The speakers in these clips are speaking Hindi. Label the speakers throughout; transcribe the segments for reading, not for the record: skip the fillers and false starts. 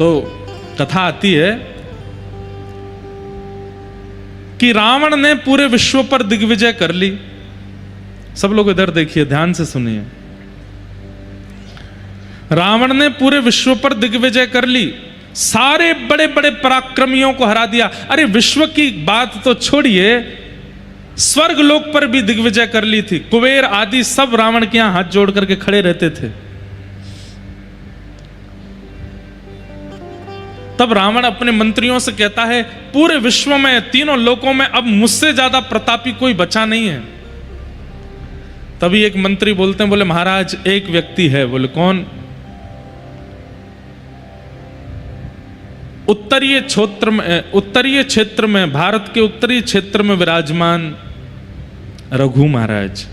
Speaker 1: तो कथा आती है कि रावण ने पूरे विश्व पर दिग्विजय कर ली। सब लोग इधर देखिए, ध्यान से सुनिए। रावण ने पूरे विश्व पर दिग्विजय कर ली, सारे बड़े बड़े पराक्रमियों को हरा दिया। अरे विश्व की बात तो छोड़िए, स्वर्ग लोक पर भी दिग्विजय कर ली थी। कुबेर आदि सब रावण के यहां हाथ जोड़ करके खड़े रहते थे। तब रावण अपने मंत्रियों से कहता है, पूरे विश्व में, तीनों लोकों में अब मुझसे ज्यादा प्रतापी कोई बचा नहीं है। तभी एक मंत्री बोलते हैं, बोले महाराज एक व्यक्ति है। बोले कौन? उत्तरीय क्षेत्र में, भारत के उत्तरी क्षेत्र में विराजमान रघु महाराज।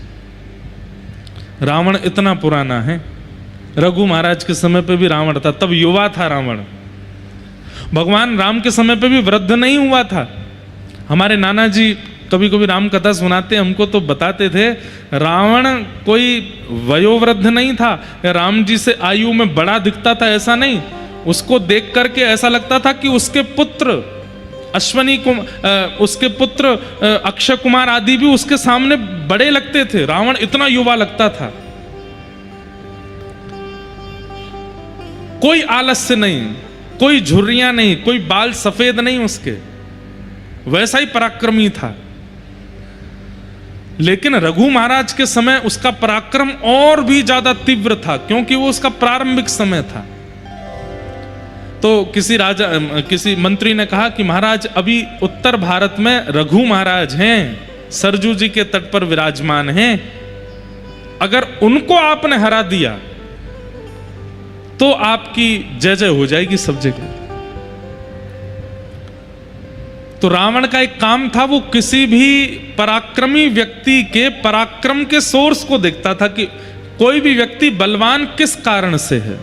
Speaker 1: रावण इतना पुराना है, रघु महाराज के समय पे भी रावण था, तब युवा था रावण। भगवान राम के समय पे भी वृद्ध नहीं हुआ था। हमारे नाना जी कभी कभी राम कथा सुनाते, हमको तो बताते थे रावण कोई वयोवृद्ध नहीं था, राम जी से आयु में बड़ा दिखता था, ऐसा नहीं। उसको देख करके ऐसा लगता था कि उसके पुत्र उसके पुत्र अक्षय कुमार आदि भी उसके सामने बड़े लगते थे। रावण इतना युवा लगता था, कोई आलस्य नहीं, कोई झुर्रियां नहीं, कोई बाल सफेद नहीं उसके, वैसा ही पराक्रमी था। लेकिन रघु महाराज के समय उसका पराक्रम और भी ज्यादा तीव्र था, क्योंकि वो उसका प्रारंभिक समय था। तो किसी मंत्री ने कहा कि महाराज अभी उत्तर भारत में रघु महाराज हैं, सरजू जी के तट पर विराजमान हैं, अगर उनको आपने हरा दिया तो आपकी जय जय हो जाएगी सब जगह। तो रावण का एक काम था, वो किसी भी पराक्रमी व्यक्ति के पराक्रम के सोर्स को देखता था कि कोई भी व्यक्ति बलवान किस कारण से है।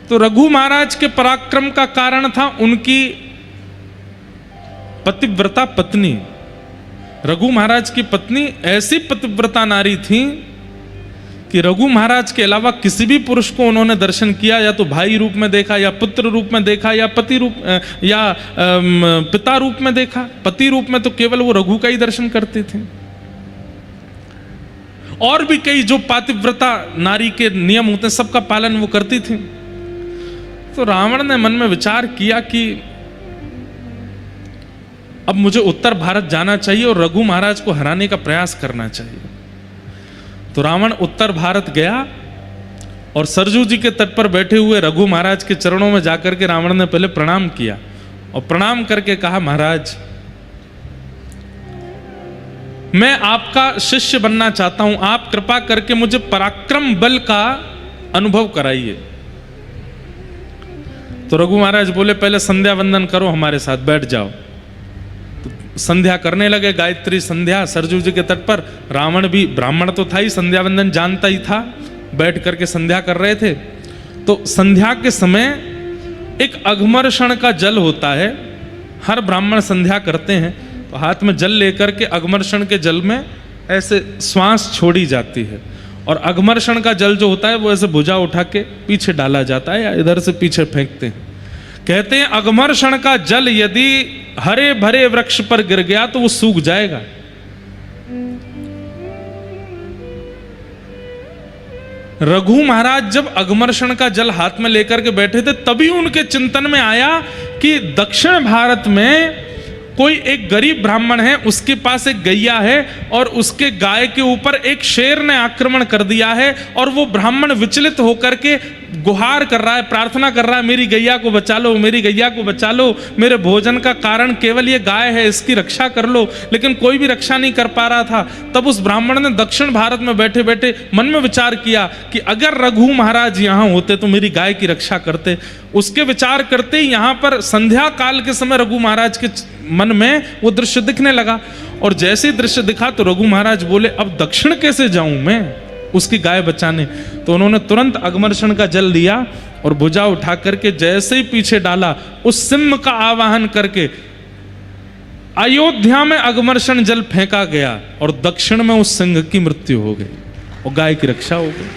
Speaker 1: तो रघु महाराज के पराक्रम का कारण था उनकी पतिव्रता पत्नी। रघु महाराज की पत्नी ऐसी पतिव्रता नारी थी कि रघु महाराज के अलावा किसी भी पुरुष को उन्होंने दर्शन किया, या तो भाई रूप में देखा, या पुत्र रूप में देखा, या पति रूप या पिता रूप में देखा। पति रूप में तो केवल वो रघु का ही दर्शन करते थे। और भी कई जो पातिव्रता नारी के नियम होते हैं, सबका पालन वो करती थी। तो रावण ने मन में विचार किया कि अब मुझे उत्तर भारत जाना चाहिए और रघु महाराज को हराने का प्रयास करना चाहिए। तो रावण उत्तर भारत गया और सरजू जी के तट पर बैठे हुए रघु महाराज के चरणों में जाकर के रावण ने पहले प्रणाम किया और प्रणाम करके कहा, महाराज मैं आपका शिष्य बनना चाहता हूं, आप कृपा करके मुझे पराक्रम बल का अनुभव कराइए। तो रघु महाराज बोले, पहले संध्या वंदन करो, हमारे साथ बैठ जाओ। तो संध्या करने लगे, गायत्री संध्या सरजू जी के तट पर। रावण भी ब्राह्मण तो था ही, संध्या वंदन जानता ही था, बैठ करके संध्या कर रहे थे। तो संध्या के समय एक अघमर्षण का जल होता है, हर ब्राह्मण संध्या करते हैं तो हाथ में जल लेकर के अघमर्षण के जल में ऐसे श्वास छोड़ी जाती है, और अघमर्षण का जल जो होता है वो ऐसे भुजा उठा के पीछे डाला जाता है या इधर से पीछे फेंकते हैं। कहते हैं अघमर्षण का जल यदि हरे भरे वृक्ष पर गिर गया तो वो सूख जाएगा। रघु महाराज जब अघमर्षण का जल हाथ में लेकर के बैठे थे, तभी उनके चिंतन में आया कि दक्षिण भारत में कोई एक गरीब ब्राह्मण है, उसके पास एक गैया है और उसके गाय के ऊपर एक शेर ने आक्रमण कर दिया है, और वो ब्राह्मण विचलित होकर के गुहार कर रहा है, प्रार्थना कर रहा है, मेरी गैया को बचा लो, मेरी गैया को बचा लो, मेरे भोजन का कारण केवल ये गाय है, इसकी रक्षा कर लो। लेकिन कोई भी रक्षा नहीं कर पा रहा था। तब उस ब्राह्मण ने दक्षिण भारत में बैठे बैठे मन में विचार किया कि अगर रघु महाराज यहाँ होते तो मेरी गाय की रक्षा करते। उसके विचार करते ही यहाँ पर संध्या काल के समय रघु महाराज के मन में वो दृश्य दिखने लगा, और जैसे दृश्य दिखा तो रघु महाराज बोले, अब दक्षिण कैसे जाऊं मैं उसकी गाय बचाने। तो उन्होंने तुरंत अघमर्षण का जल लिया और भुजा उठा करके जैसे ही पीछे डाला, उस सिंह का आवाहन करके अयोध्या में अघमर्षण जल फेंका गया, और दक्षिण में उस सिंह की मृत्यु हो गई और गाय की रक्षा हो गई।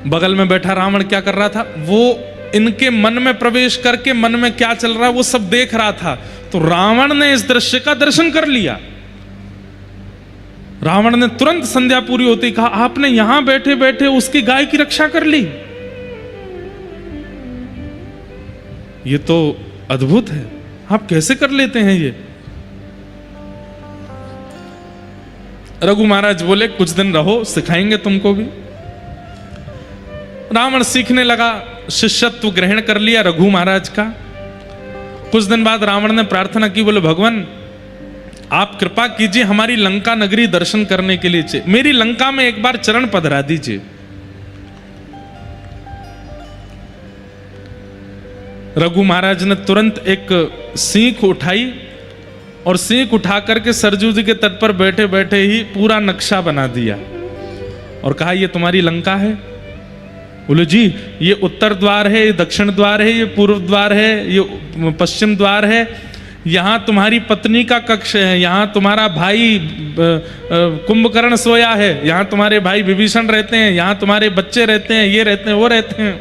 Speaker 1: बगल में बैठा रावण क्या कर रहा था, वो इनके मन में प्रवेश करके मन में क्या चल रहा है वो सब देख रहा था। तो रावण ने इस दृश्य का दर्शन कर लिया। रावण ने तुरंत संध्या पूरी होते ही कहा, आपने यहां बैठे बैठे उसकी गाय की रक्षा कर ली, ये तो अद्भुत है, आप कैसे कर लेते हैं ये। रघु महाराज बोले, कुछ दिन रहो, सिखाएंगे तुमको भी। रावण सीखने लगा, शिष्यत्व ग्रहण कर लिया रघु महाराज का। कुछ दिन बाद रावण ने प्रार्थना की, बोले भगवान आप कृपा कीजिए, हमारी लंका नगरी दर्शन करने के लिए मेरी लंका में एक बार चरण पधरा दीजिए। रघु महाराज ने तुरंत एक सीख उठाई और सीख उठा करके सरजू जी के तट पर बैठे बैठे ही पूरा नक्शा बना दिया और कहा, ये तुम्हारी लंका है। बोले जी, ये उत्तर द्वार है, ये दक्षिण द्वार है, ये पूर्व द्वार है, ये पश्चिम द्वार है, यहां तुम्हारी पत्नी का कक्ष है, यहां तुम्हारा भाई कुंभकर्ण सोया है, यहां तुम्हारे भाई विभीषण रहते हैं, यहां तुम्हारे बच्चे रहते हैं, ये रहते हैं, वो रहते हैं।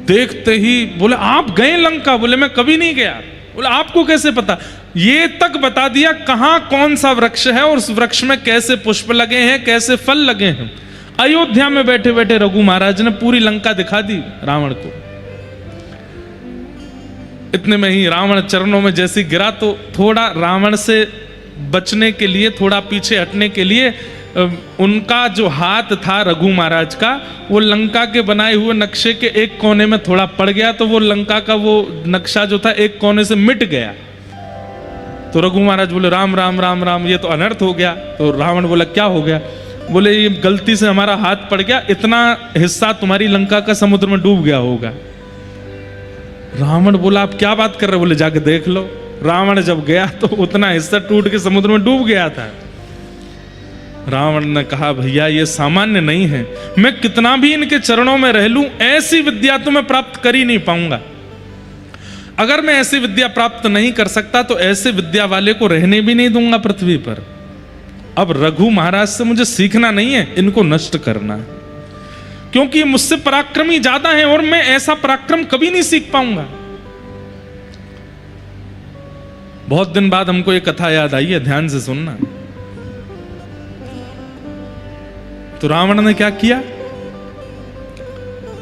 Speaker 1: देखते ही बोले, आप गए लंका? बोले मैं कभी नहीं गया। बोले आपको कैसे पता? ये तक बता दिया कहां कौन सा वृक्ष है और उस वृक्ष में कैसे पुष्प लगे हैं, कैसे फल लगे हैं। अयोध्या में बैठे बैठे रघु महाराज ने पूरी लंका दिखा दी रावण को। इतने में ही रावण चरणों में जैसे गिरा तो थोड़ा रावण से बचने के लिए, थोड़ा पीछे हटने के लिए उनका जो हाथ था रघु महाराज का, वो लंका के बनाए हुए नक्शे के एक कोने में थोड़ा पड़ गया, तो वो लंका का वो नक्शा जो था एक कोने से मिट गया। तो रघु महाराज बोले, राम राम राम राम, ये तो अनर्थ हो गया। तो रावण बोला, क्या हो गया? बोले ये गलती से हमारा हाथ पड़ गया, इतना हिस्सा तुम्हारी लंका का समुद्र में डूब गया होगा। रावण बोला, आप क्या बात कर रहे? बोले जाके देख लो। रावण जब गया तो उतना हिस्सा टूट के समुद्र में डूब गया था। रावण ने कहा, भैया ये सामान्य नहीं है, मैं कितना भी इनके चरणों में रह लूं, ऐसी विद्या तो मैं प्राप्त कर ही नहीं पाऊंगा। अगर मैं ऐसी विद्या प्राप्त नहीं कर सकता तो ऐसे विद्या वाले को रहने भी नहीं दूंगा पृथ्वी पर। अब रघु महाराज से मुझे सीखना नहीं है, इनको नष्ट करना है, क्योंकि ये मुझसे पराक्रमी ज्यादा है और मैं ऐसा पराक्रम कभी नहीं सीख पाऊंगा। बहुत दिन बाद हमको ये कथा याद आई है, ध्यान से सुनना। तो रावण ने क्या किया?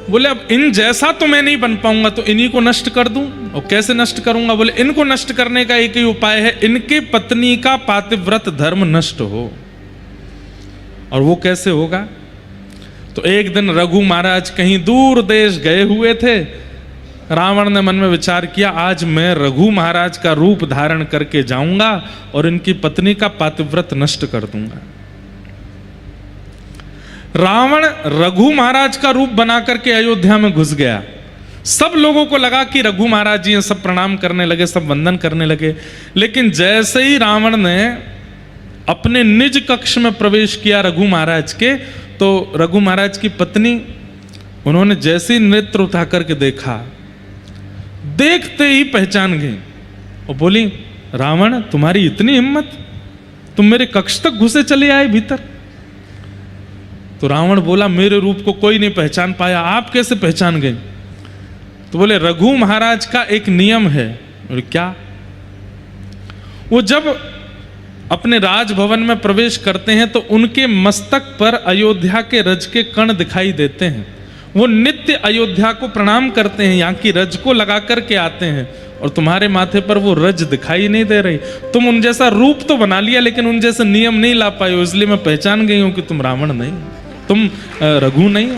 Speaker 1: बोले अब इन जैसा तो मैं नहीं बन पाऊंगा, तो इन्हीं को नष्ट कर दूं। और कैसे नष्ट करूंगा? बोले इनको नष्ट करने का एक ही उपाय है, इनके पत्नी का पातिव्रत धर्म नष्ट हो। और वो कैसे होगा? तो एक दिन रघु महाराज कहीं दूर देश गए हुए थे। रावण ने मन में विचार किया, आज मैं रघु महाराज का रूप धारण करके जाऊंगा और इनकी पत्नी का पातिव्रत नष्ट कर दूंगा। रावण रघु महाराज का रूप बना करके अयोध्या में घुस गया। सब लोगों को लगा कि रघु महाराज जी, सब प्रणाम करने लगे, सब वंदन करने लगे। लेकिन जैसे ही रावण ने अपने निज कक्ष में प्रवेश किया रघु महाराज के, तो रघु महाराज की पत्नी, उन्होंने जैसे ही नेत्र उठा करके देखा, देखते ही पहचान गई और बोली, रावण तुम्हारी इतनी हिम्मत, तुम मेरे कक्ष तक घुसे चले आए भीतर। तो रावण बोला, मेरे रूप को कोई नहीं पहचान पाया, आप कैसे पहचान गए? तो बोले, रघु महाराज का एक नियम है। बोले क्या? वो जब अपने राजभवन में प्रवेश करते हैं तो उनके मस्तक पर अयोध्या के रज के कण दिखाई देते हैं। वो नित्य अयोध्या को प्रणाम करते हैं, यहाँ की रज को लगा करके आते हैं, और तुम्हारे माथे पर वो रज दिखाई नहीं दे रही। तुम उन जैसा रूप तो बना लिया, लेकिन उन जैसे नियम नहीं ला पाए हो, इसलिए मैं पहचान गई हूं कि तुम रावण नहीं, तुम रघु नहीं हो।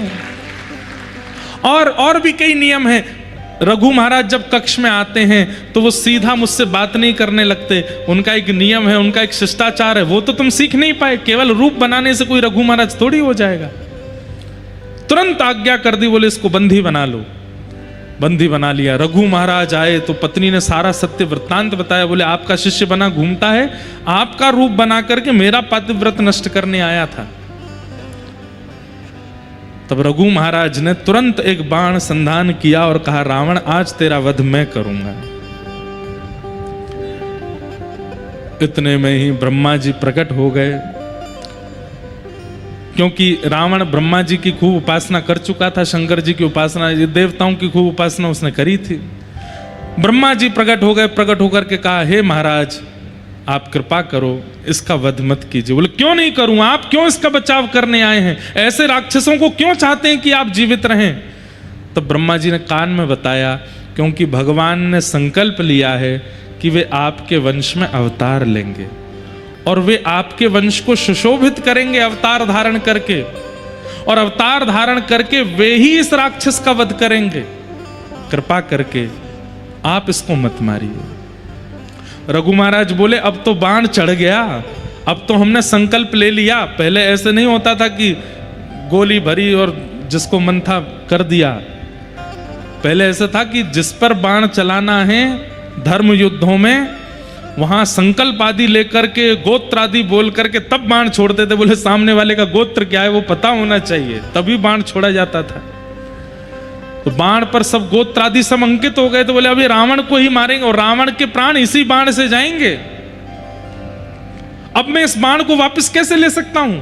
Speaker 1: और भी कई नियम हैं। रघु महाराज जब कक्ष में आते हैं तो वो सीधा मुझसे बात नहीं करने लगते, उनका एक नियम है, उनका एक शिष्टाचार है, वो तो तुम सीख नहीं पाए। केवल रूप बनाने से कोई रघु महाराज थोड़ी हो जाएगा। तुरंत आज्ञा कर दी, बोले इसको बंदी बना लो। बंदी बना लिया। रघु महाराज आए तो पत्नी ने सारा सत्य वृत्तांत बताया। बोले आपका शिष्य बना घूमता है, आपका रूप बना करके मेरा पातिव्रत नष्ट करने आया था। तब रघु महाराज ने तुरंत एक बाण संधान किया और कहा, रावण आज तेरा वध मैं करूंगा। इतने में ही ब्रह्मा जी प्रकट हो गए, क्योंकि रावण ब्रह्मा जी की खूब उपासना कर चुका था, शंकर जी की उपासना, ये देवताओं की खूब उपासना उसने करी थी। ब्रह्मा जी प्रकट हो गए, प्रकट होकर के कहा, हे महाराज आप कृपा करो, इसका वध मत कीजिए। बोले क्यों नहीं करूं, आप क्यों इसका बचाव करने आए हैं, ऐसे राक्षसों को क्यों चाहते हैं कि आप जीवित रहें? तो ब्रह्मा जी ने कान में बताया, क्योंकि भगवान ने संकल्प लिया है कि वे आपके वंश में अवतार लेंगे और वे आपके वंश को सुशोभित करेंगे अवतार धारण करके, और अवतार धारण करके वे ही इस राक्षस का वध करेंगे। कृपा करके आप इसको मत मारिए। रघु महाराज बोले अब तो बाण चढ़ गया, अब तो हमने संकल्प ले लिया। पहले ऐसे नहीं होता था कि गोली भरी और जिसको मन था कर दिया। पहले ऐसा था कि जिस पर बाण चलाना है धर्म युद्धों में, वहां संकल्प आदि लेकर के, गोत्र आदि बोल करके तब बाण छोड़ते थे। बोले सामने वाले का गोत्र क्या है वो पता होना चाहिए, तभी बाण छोड़ा जाता था। तो बाण पर सब गोत्र आदि सब अंकित हो गए। तो बोले अभी रावण को ही मारेंगे और रावण के प्राण इसी बाण से जाएंगे, अब मैं इस बाण को वापस कैसे ले सकता हूं?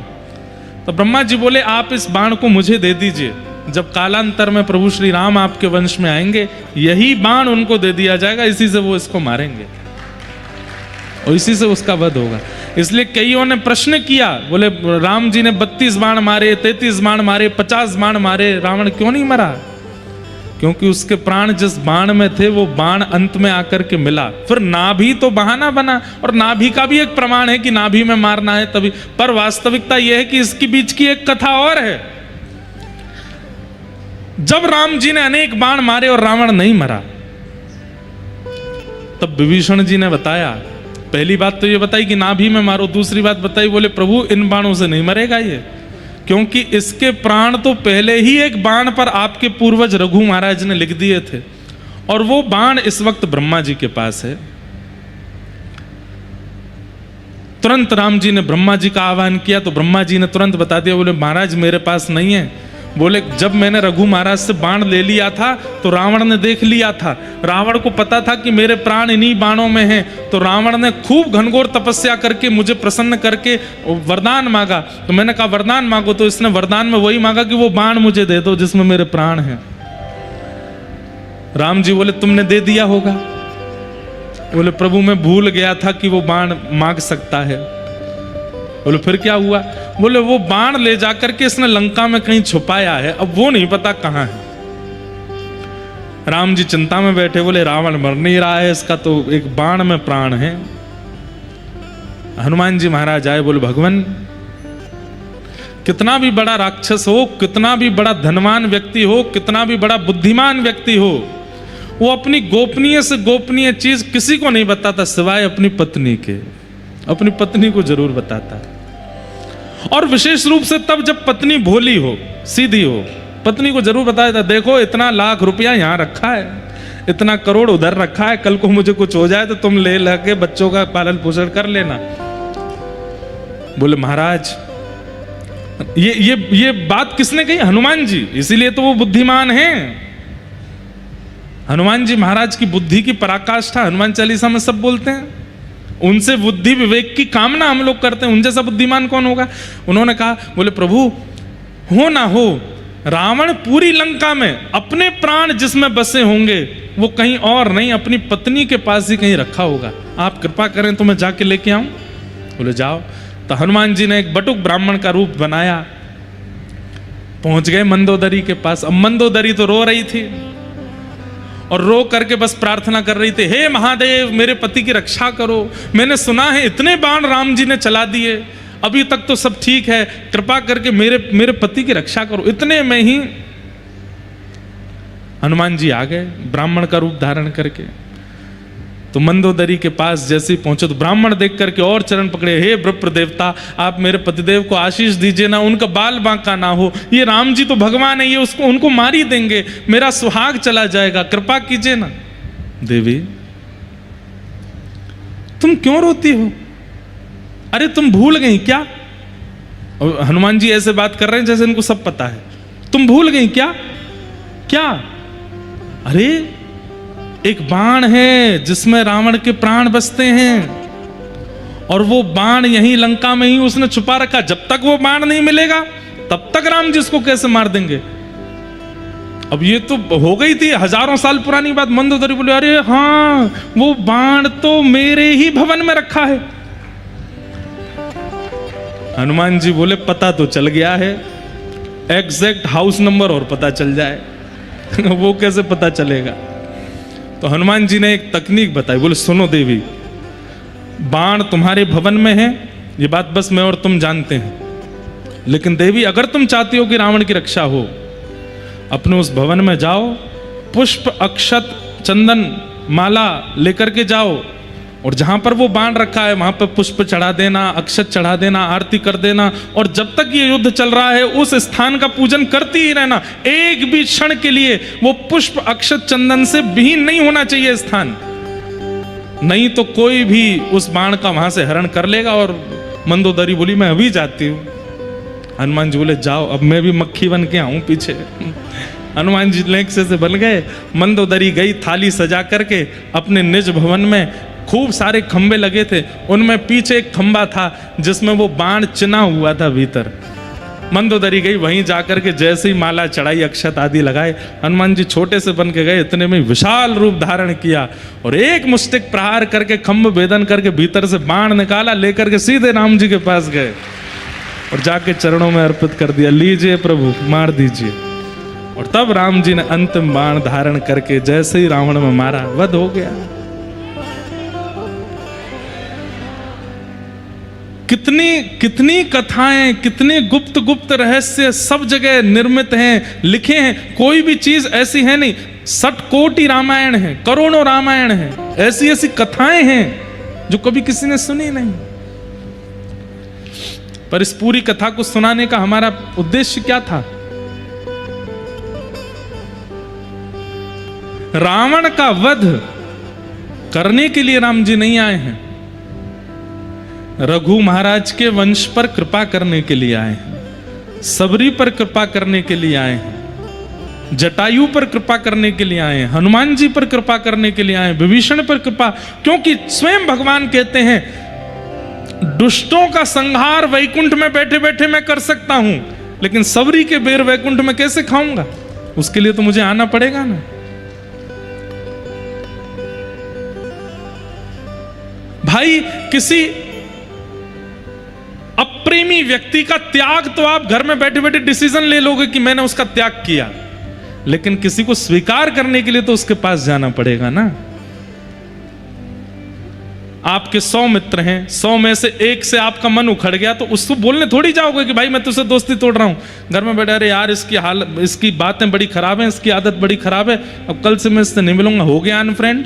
Speaker 1: तो ब्रह्मा जी बोले आप इस बाण को मुझे दे दीजिए, जब कालांतर में प्रभु श्री राम आपके वंश में आएंगे यही बाण उनको दे दिया जाएगा, इसी से वो इसको मारेंगे और इसी से उसका वध होगा। इसलिए कईयों ने प्रश्न किया, बोले राम जी ने 32 बाण मारे, 33 बाण मारे, 50 बाण मारे, रावण क्यों नहीं मरा? क्योंकि उसके प्राण जिस बाण में थे वो बाण अंत में आकर के मिला। फिर नाभि तो बहाना बना, और नाभि का भी एक प्रमाण है कि नाभि में मारना है तभी, पर वास्तविकता यह है कि इसके बीच की एक कथा और है। जब राम जी ने अनेक बाण मारे और रावण नहीं मरा, तब विभीषण जी ने बताया, पहली बात तो ये बताई कि नाभि में मारो, दूसरी बात बताई, बोले प्रभु इन बाणों से नहीं मरेगा ये, क्योंकि इसके प्राण तो पहले ही एक बाण पर आपके पूर्वज रघु महाराज ने लिख दिए थे, और वो बाण इस वक्त ब्रह्मा जी के पास है। तुरंत राम जी ने ब्रह्मा जी का आह्वान किया तो ब्रह्मा जी ने तुरंत बता दिया, बोले महाराज मेरे पास नहीं है। बोले जब मैंने रघु महाराज से बाण ले लिया था तो रावण ने देख लिया था, रावण को पता था कि मेरे प्राण इन्हीं बाणों में हैं, तो रावण ने खूब घनघोर तपस्या करके मुझे प्रसन्न करके वरदान मांगा। तो मैंने कहा वरदान मांगो, तो इसने वरदान में वही मांगा कि वो बाण मुझे दे दो जिसमें मेरे प्राण हैं। राम जी बोले तुमने दे दिया होगा। बोले प्रभु मैं भूल गया था कि वो बाण मांग सकता है। बोले फिर क्या हुआ? बोले वो बाण ले जाकर के इसने लंका में कहीं छुपाया है, अब वो नहीं पता कहां है। राम जी चिंता में बैठे, बोले रावण मर नहीं रहा है, इसका तो एक बाण में प्राण है। हनुमान जी महाराज आए, बोले भगवान कितना भी बड़ा राक्षस हो, कितना भी बड़ा धनवान व्यक्ति हो, कितना भी बड़ा बुद्धिमान व्यक्ति हो, वो अपनी गोपनीय से गोपनीय चीज किसी को नहीं बताता सिवाय अपनी पत्नी के। अपनी पत्नी को जरूर बताता, और विशेष रूप से तब जब पत्नी भोली हो, सीधी हो, पत्नी को जरूर बताया था, देखो इतना लाख रुपया यहाँ रखा है, इतना करोड़ उधर रखा है, कल को मुझे कुछ हो जाए तो तुम ले लगे बच्चों का पालन पोषण कर लेना। बोले महाराज ये बात किसने कही? हनुमान जी, इसीलिए तो वो बुद्धिमान हैं। हनुमान जी महाराज की बुद्धि की पराकाष्ठा हनुमान चालीसा में सब बोलते हैं। उनसे बुद्धि विवेक की कामना हम लोग करते हैं, उन जैसा बुद्धिमान कौन होगा? उन्होंने कहा, बोले प्रभु हो ना हो, रावण पूरी लंका में अपने प्राण जिसमें बसे होंगे वो कहीं और नहीं, अपनी पत्नी के पास ही कहीं रखा होगा, आप कृपा करें तो मैं जाके लेके आऊं। बोले जाओ। तो हनुमान जी ने एक बटुक ब्राह्मण का रूप बनाया, पहुंच गए मंदोदरी के पास। अब मंदोदरी तो रो रही थी और रो करके बस प्रार्थना कर रही थी, हे महादेव मेरे पति की रक्षा करो, मैंने सुना है इतने बाण राम जी ने चला दिए, अभी तक तो सब ठीक है, कृपा करके मेरे पति की रक्षा करो। इतने में ही हनुमान जी आ गए ब्राह्मण का रूप धारण करके। तो मंदोदरी के पास जैसे ही पहुंचे तो ब्राह्मण देख करके और चरण पकड़े, हे विप्र देवता आप मेरे पतिदेव को आशीष दीजिए ना, उनका बाल बांका ना हो, ये राम जी तो भगवान है, ये उनको मार ही देंगे, मेरा सुहाग चला जाएगा, कृपा कीजिए ना। देवी तुम क्यों रोती हो? अरे तुम भूल गई क्या? और हनुमान जी ऐसे बात कर रहे हैं जैसे इनको सब पता है। तुम भूल गई क्या? क्या? अरे एक बाण है जिसमें रावण के प्राण बसते हैं, और वो बाण यहीं लंका में ही उसने छुपा रखा, जब तक वो बाण नहीं मिलेगा तब तक राम जी इसको कैसे मार देंगे? अब ये तो हो गई थी हजारों साल पुरानी बात। मंदोदरी बोले अरे हाँ, वो बाण तो मेरे ही भवन में रखा है। हनुमान जी बोले पता तो चल गया है, एग्जैक्ट हाउस नंबर और पता चल जाए वो कैसे पता चलेगा? तो हनुमान जी ने एक तकनीक बताई। बोले सुनो देवी, बाण तुम्हारे भवन में है, ये बात बस मैं और तुम जानते हैं, लेकिन देवी अगर तुम चाहती हो कि रावण की रक्षा हो, अपने उस भवन में जाओ, पुष्प अक्षत चंदन माला लेकर के जाओ, और जहां पर वो बाण रखा है वहां पर पुष्प चढ़ा देना, अक्षत चढ़ा देना, आरती कर देना, और जब तक ये युद्ध चल रहा है उस स्थान का पूजन करती ही रहना। एक भी क्षण के लिए वो पुष्प अक्षत चंदन से विहीन नहीं होना चाहिए स्थान, नहीं तो कोई भी उस बाण का वहां से हरण कर लेगा। और मंदोदरी बोली मैं अभी जाती हूं। हनुमान जी बोले जाओ, अब मैं भी मक्खी बन के आऊं पीछे। हनुमान जी लेक्से से बन गए। मंदोदरी गई थाली सजा करके अपने निज भवन में। खूब सारे खंबे लगे थे, उनमें पीछे एक खंबा था जिसमें वो बाण चिना हुआ था भीतर। मंदोदरी गई, वहीं जाकर के जैसे ही माला चढ़ाई, अक्षत आदि लगाए, हनुमान जी छोटे से बन के गए, इतने में विशाल रूप धारण किया और एक मुष्टिक प्रहार करके खंभ भेदन करके भीतर से बाण निकाला, लेकर के सीधे राम जी के पास गए और जाके चरणों में अर्पित कर दिया, लीजिए प्रभु मार दीजिए। और तब राम जी ने अंतिम बाण धारण करके जैसे ही रावण में मारा, वध हो गया। कितनी कथाएं, कितने गुप्त रहस्य सब जगह निर्मित हैं, लिखे हैं। कोई भी चीज ऐसी है नहीं, 60 कोटि रामायण है, करोड़ों रामायण है, ऐसी कथाएं हैं जो कभी किसी ने सुनी नहीं। पर इस पूरी कथा को सुनाने का हमारा उद्देश्य क्या था? रावण का वध करने के लिए राम जी नहीं आए हैं, रघु महाराज के वंश पर कृपा करने के लिए आए हैं, सबरी पर कृपा करने के लिए आए हैं, जटायु पर कृपा करने के लिए आए हैं, हनुमान जी पर कृपा करने के लिए आए हैं, विभीषण पर कृपा। क्योंकि स्वयं भगवान कहते हैं दुष्टों का संहार वैकुंठ में बैठे बैठे मैं कर सकता हूं, लेकिन सबरी के बेर वैकुंठ में कैसे खाऊंगा? उसके लिए तो मुझे आना पड़ेगा ना। भाई, किसी अप्रेमी व्यक्ति का त्याग तो आप घर में बैठे बैठे डिसीजन ले लोगे कि मैंने उसका त्याग किया, लेकिन किसी को स्वीकार करने के लिए तो उसके पास जाना पड़ेगा ना। आपके 100 मित्र हैं, 100 में से एक से आपका मन उखड़ गया तो उसको बोलने थोड़ी जाओगे कि भाई मैं तुझसे दोस्ती तोड़ रहा हूं। घर में बैठे अरे यार इसकी बातें बड़ी खराब हैं, इसकी आदत बड़ी खराब है, अब कल से मैं इससे नहीं मिलूंगा, हो गया अनफ्रेंड,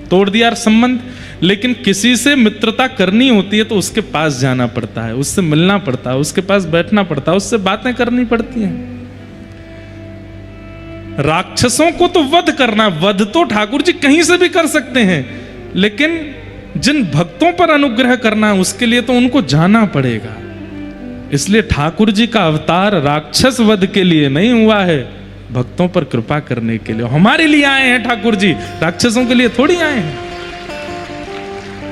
Speaker 1: तोड़ दिया यार संबंध। लेकिन किसी से मित्रता करनी होती है तो उसके पास जाना पड़ता है, उससे मिलना पड़ता है, उसके पास बैठना पड़ता है, उससे बातें करनी पड़ती हैं। राक्षसों को तो वध करना, वध तो ठाकुर जी कहीं से भी कर सकते हैं, लेकिन जिन भक्तों पर अनुग्रह करना उसके लिए तो उनको जाना पड़ेगा। इसलिए ठाकुर जी का अवतार राक्षस वध के लिए नहीं हुआ है, भक्तों पर कृपा करने के लिए। हमारे लिए आए हैं ठाकुर जी, राक्षसों के लिए थोड़ी आए हैं।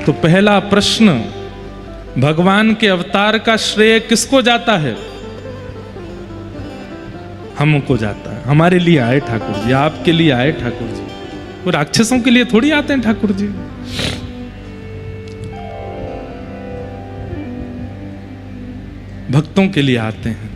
Speaker 1: तो पहला प्रश्न, भगवान के अवतार का श्रेय किसको जाता है? हमको जाता है। हमारे लिए आए ठाकुर जी, आपके लिए आए ठाकुर जी, वो राक्षसों के लिए थोड़ी आते हैं ठाकुर जी। भक्तों के लिए आते हैं।